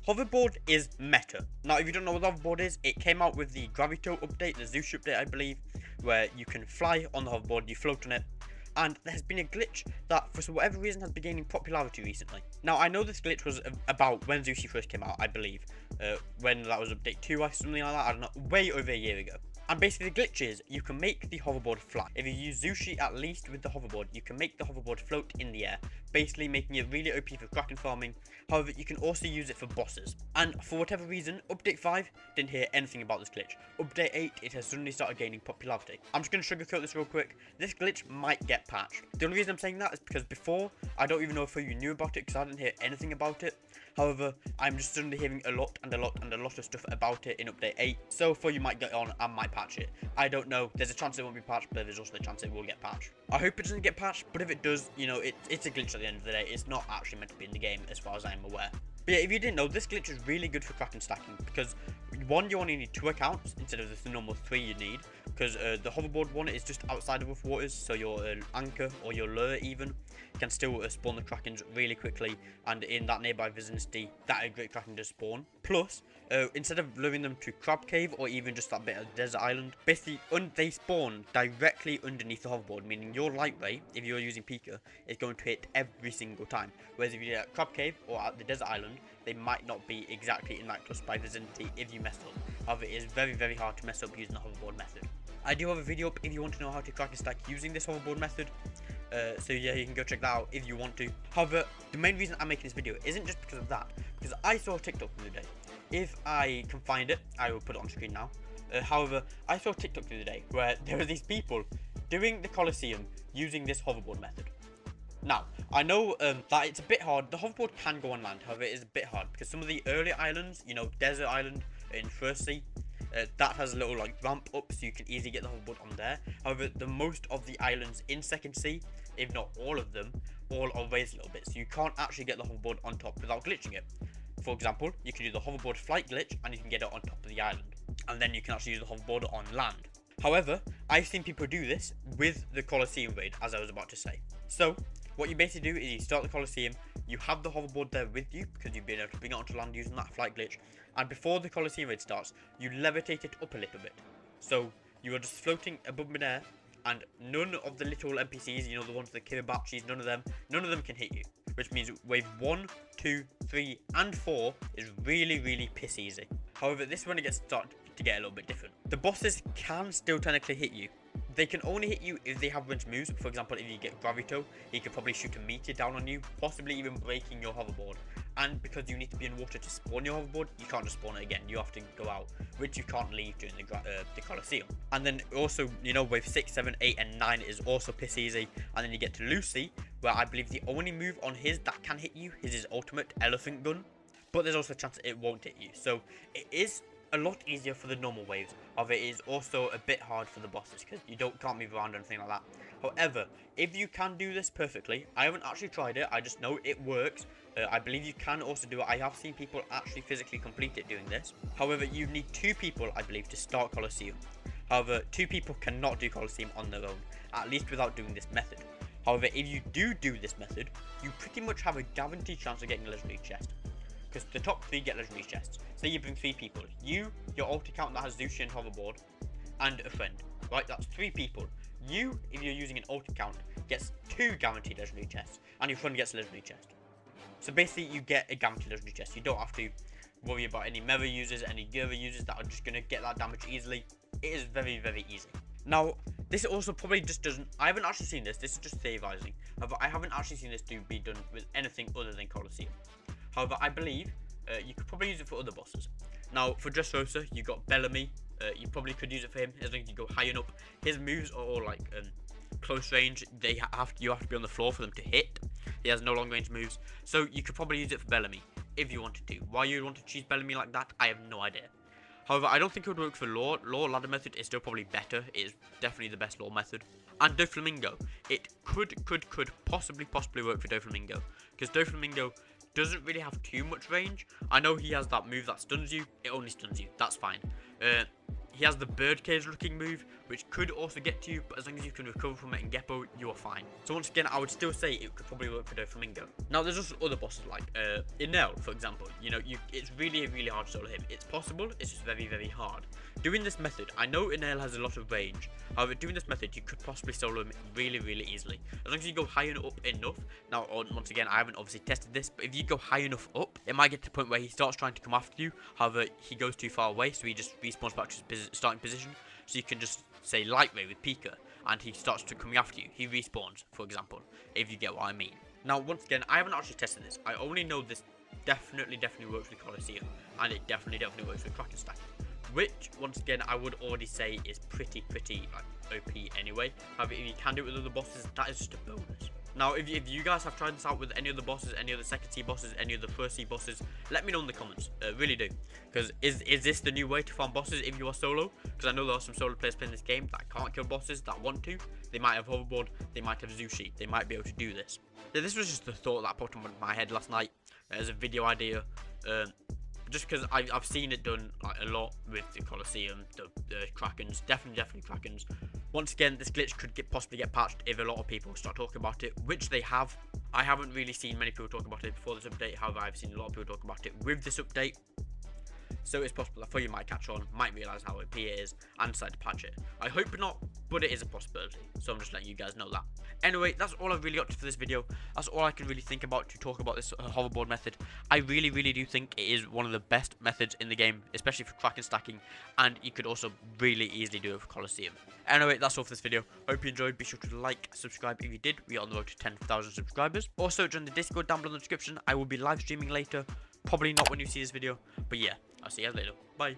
Hoverboard is meta. Now, if you don't know what hoverboard is, it came out with the Gravito update, the Zeus update, I believe, where you can fly on the hoverboard, you float on it, and there has been a glitch that, for whatever reason, has been gaining popularity recently. Now, I know this glitch was about when Zeus first came out, I believe, when that was update 2 or something like that, I don't know, way over a year ago. And basically the glitch is, you can make the hoverboard fly. If you use Zushi at least with the hoverboard, you can make the hoverboard float in the air, basically making it really OP for Kraken farming. However, you can also use it for bosses. And for whatever reason, update 5 didn't hear anything about this glitch. Update 8, it has suddenly started gaining popularity. I'm just going to sugarcoat this real quick. This glitch might get patched. The only reason I'm saying that is because before, I don't even know if you knew about it because I didn't hear anything about it. However, I'm just suddenly hearing a lot of stuff about it in update 8. So for you might get on and might patch it. I don't know. There's a chance it won't be patched, but there's also a chance it will get patched. I hope it doesn't get patched, but if it does, you know, it's a glitch at the end of the day. It's not actually meant to be in the game as far as I'm aware. But yeah, if you didn't know, this glitch is really good for Kraken stacking because one, you only need 2 accounts instead of the normal 3 you need, because the hoverboard one is just outside of rough waters, so your anchor or your lure even can still spawn the Krakens really quickly, and in that nearby vicinity that a great Kraken does spawn. Plus, instead of luring them to Crab Cave or even just that bit of desert island, basically they spawn directly underneath the hoverboard, meaning your light ray, if you're using Pika, is going to hit every single time. Whereas if you're at Crab Cave or at the desert island, they might not be exactly in that close by vicinity if you mess up. However, it is very, very hard to mess up using the hoverboard method. I do have a video up if you want to know how to Kraken stack using this hoverboard method. So yeah, you can go check that out if you want to. However, the main reason I'm making this video isn't just because of that, because I saw a TikTok the other day. If I can find it, I will put it on screen now. However, I saw a TikTok the other day where there were these people doing the Colosseum using this hoverboard method. Now, I know that it's a bit hard. The hoverboard can go on land, however, it is a bit hard because some of the early islands, you know, Desert Island in First Sea, that has a little like ramp up so you can easily get the hoverboard on there. However, the most of the islands in Second Sea, if not all of them, all are raised a little bit, so you can't actually get the hoverboard on top without glitching it. For example, you can do the hoverboard flight glitch and you can get it on top of the island, and then you can actually use the hoverboard on land. However, I've seen people do this with the Colosseum raid, as I was about to say. So what you basically do is you start the Colosseum, you have the hoverboard there with you because you've been able to bring it onto land using that flight glitch, and before the Colosseum raid starts, you levitate it up a little bit. So you are just floating above midair, and none of the little NPCs, you know, the ones with the Kiribachis, none of them can hit you. Which means wave 1, 2, 3, and 4 is really, really piss easy. However, this is when it gets started to get a little bit different. The bosses can still technically hit you. They can only hit you if they have ranged moves. For example, if you get Gravito, he could probably shoot a meteor down on you, possibly even breaking your hoverboard. And because you need to be in water to spawn your hoverboard, you can't just spawn it again. You have to go out, which you can't leave during the Colosseum. And then also, you know, wave 6, 7, 8, and 9 is also piss easy. And then you get to Lucy, where I believe the only move on his that can hit you is his ultimate elephant gun. But there's also a chance it won't hit you. So it is a lot easier for the normal waves. However, it is also a bit hard for the bosses because you can't move around or anything like that. However, if you can do this perfectly, I haven't actually tried it, I just know it works. I believe you can also do it. I have seen people actually physically complete it doing this. However, you need 2 people, I believe, to start Colosseum. However, 2 people cannot do Colosseum on their own, at least without doing this method. However, if you do this method, you pretty much have a guaranteed chance of getting a legendary chest. Because the top 3 get legendary chests. Say you bring 3 people. You, your alt account that has Zushi and Hoverboard, and a friend. Right, that's 3 people. You, if you're using an alt account, gets 2 guaranteed legendary chests, and your friend gets a legendary chest. So basically, you get a guaranteed legendary chest. You don't have to worry about any Mera users, any Gura users that are just going to get that damage easily. It is very, very easy. Now, this also probably just doesn't... I haven't actually seen this. This is just theorizing. However, I haven't actually seen this to be done with anything other than Colosseum. However, I believe you could probably use it for other bosses. Now, for Dressrosa, you got Bellamy. You probably could use it for him as long as you go high enough. His moves are all like close range. You have to be on the floor for them to hit. He has no long range moves, so you could probably use it for Bellamy if you wanted to. Why you would want to choose Bellamy like that, I have no idea. However, I don't think it would work for lore. Lore ladder method is still probably better. It is definitely the best lore method. And Doflamingo, it could possibly work for Doflamingo, because Doflamingo doesn't really have too much range. I know he has that move that stuns you. It only stuns you. That's fine. He has the birdcage looking move, which could also get to you, but as long as you can recover from it in Geppo, you are fine. So once again, I would still say it could probably work for the Flamingo. Now there's also other bosses like Inel, for example. You know, it's really hard to solo him. It's possible, it's just very hard. Doing this method, I know Inel has a lot of range. However, doing this method, you could possibly solo him really easily. As long as you go high and up enough. Now, once again, I haven't obviously tested this, but if you go high enough up, it might get to the point where he starts trying to come after you. However, he goes too far away, so he just respawns back to his starting position. So you can just say light ray with Pika, and he starts to coming after you. He respawns, for example, if you get what I mean. Now, once again, I haven't actually tested this. I only know this definitely works with Colosseum, and it definitely works with Kraken stacking. Which, once again, I would already say is pretty like OP anyway. However, if you can do it with other bosses, that is just a bonus. Now, if you guys have tried this out with any other bosses, any other second tier bosses, any other first tier bosses, let me know in the comments. Really do. Because is this the new way to farm bosses if you are solo? Because I know there are some solo players playing this game that can't kill bosses, that want to. They might have Hoverboard, they might have Zushi, they might be able to do this. Yeah, this was just the thought that popped in my head last night as a video idea. Just because I've seen it done like a lot with the Colosseum, the Krakens, definitely Krakens. Once again, this glitch could possibly get patched if a lot of people start talking about it, which they have. I haven't really seen many people talk about it before this update. However, I've seen a lot of people talk about it with this update. So it's possible. I thought you might catch on, might realise how OP it is, and decide to patch it. I hope not, but it is a possibility. So I'm just letting you guys know that. Anyway, that's all I've really got for this video. That's all I can really think about to talk about this hoverboard method. I really do think it is one of the best methods in the game, especially for Kraken stacking, and you could also really easily do it for Colosseum. Anyway, that's all for this video. Hope you enjoyed. Be sure to like, subscribe if you did. We are on the road to 10,000 subscribers. Also, join the Discord down below in the description. I will be live streaming later. Probably not when you see this video, but yeah, I'll see you guys later. Bye.